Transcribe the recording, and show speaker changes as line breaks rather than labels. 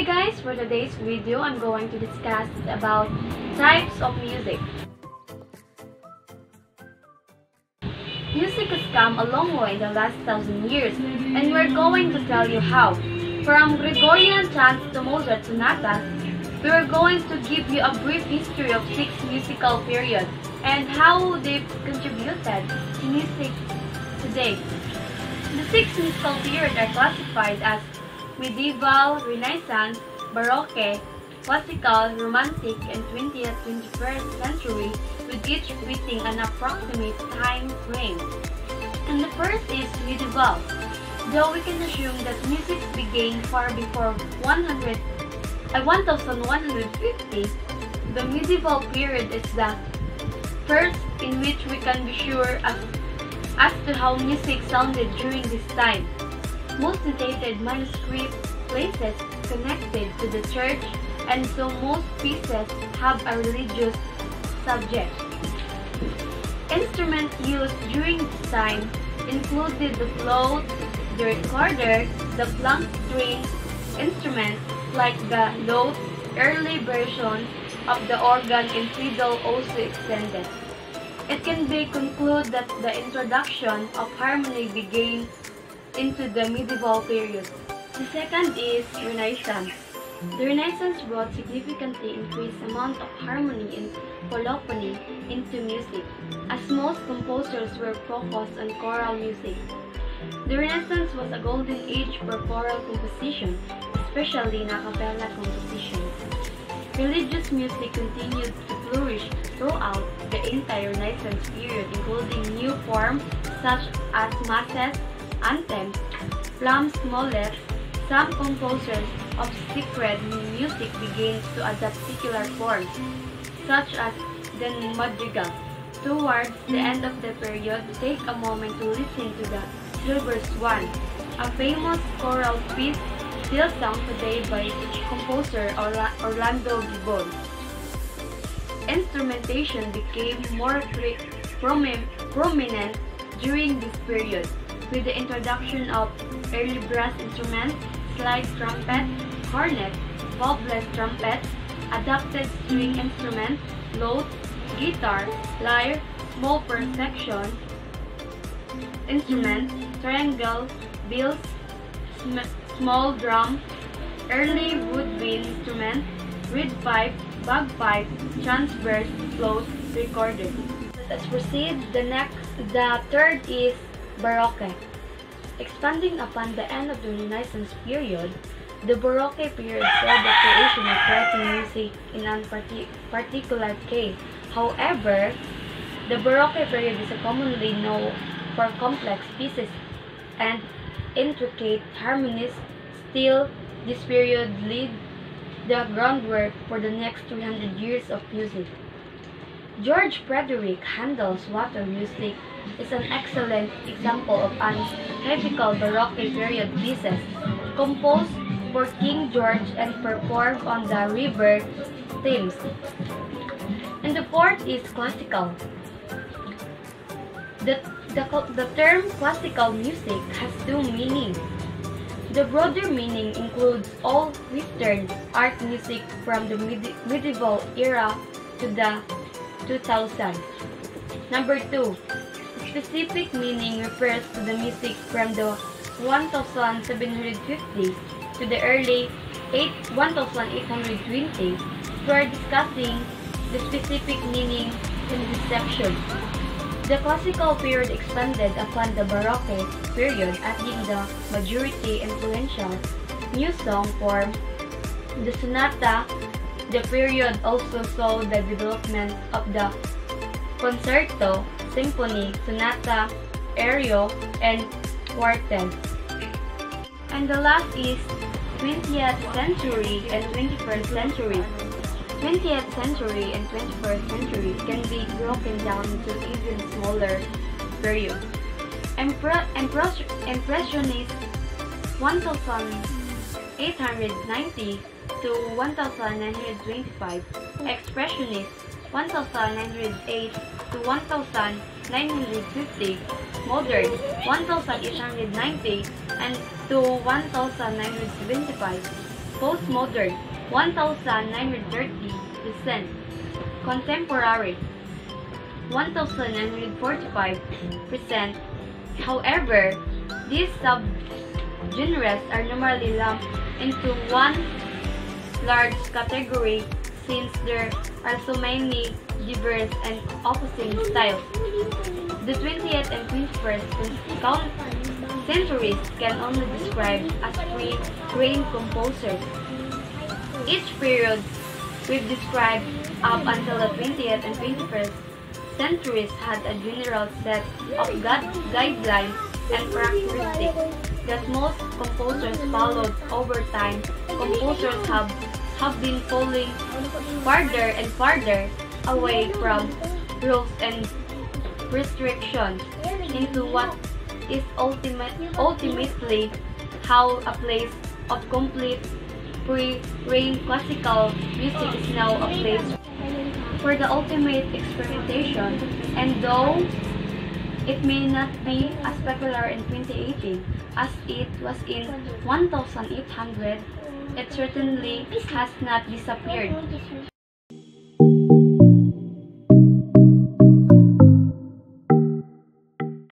Okay guys, for today's video, I'm going to discuss about types of music. Music has come a long way in the last 1,000 years, and we're going to tell you how. From Gregorian chants to Mozart sonatas, we're going to give you a brief history of 6 musical periods and how they've contributed to music today. The 6 musical periods are classified as medieval, Renaissance, Baroque, classical, romantic, and 20th, 21st century, with each fitting an approximate time frame. And the first is medieval. Though we can assume that music began far before 1150, the medieval period is the first in which we can be sure as to how music sounded during this time. Most dated manuscript places connected to the church, and so most pieces have a religious subject. Instruments used during this time included the flute, the recorder, the blank string instruments like the lute, early versions of the organ and fiddle also extended. It can be concluded that the introduction of harmony began into the medieval period. The second is Renaissance. The Renaissance brought significantly increased amount of harmony and polyphony into music, as most composers were focused on choral music. The Renaissance was a golden age for choral composition, especially in a cappella composition. Religious music continued to flourish throughout the entire Renaissance period, including new forms such as masses, anthems, plum smollett. Some composers of sacred music began to adopt secular forms, such as the madrigal. Towards the end of the period, take a moment to listen to the Silver Swan, a famous choral piece still sung today by composer Orlando Gibbon. Instrumentation became more prominent during this period, with the introduction of early brass instruments, slide trumpet, cornet, valveless trumpet, adapted string instruments, lute, guitar, lyre, small percussion instruments, triangle, bells, small drum, early woodwind instruments, reed pipe, bagpipe, transverse, flute, recorded. Let's proceed. The third is Baroque. Expanding upon the end of the Renaissance period, the Baroque period saw the creation of writing music in a particular case. However, the Baroque period is commonly known for complex pieces and intricate harmonies. Still, this period laid the groundwork for the next 300 years of music. George Frederick Handel's Water Music is an excellent example of an typical Baroque period pieces composed for King George and performed on the River Thames. And the fourth is classical. The term classical music has 2 meanings. The broader meaning includes all Western art music from the medieval era to the 2000. Number 2. Specific meaning refers to the music from the 1750 to the early 1820. We are discussing the specific meaning in this section. The classical period expanded upon the Baroque period, adding the majority influential new song form, the sonata. The period also saw the development of the concerto, symphony, sonata, ario, and quartet. And the last is 20th century and 21st century. 20th century and 21st century can be broken down into even smaller periods. Impressionist 1890 to 1925, Expressionist 1908 to 1950, Modern 1890 and to 1975, postmodern 1930%, contemporary 1945%. However, these subgenres are normally lumped into one large category since there are so many diverse and opposing styles. The 20th and 21st centuries can only be described as three grain composers. Each period we've described up until the 20th and 21st centuries had a general set of guidelines and characteristics that most composers followed over time. Composers have been falling farther and farther away from rules and restrictions into what is ultimately how a place of complete free-reign classical music is now a place for the ultimate experimentation. And though it may not be as popular in 2018 as it was in 1800, it certainly has not disappeared.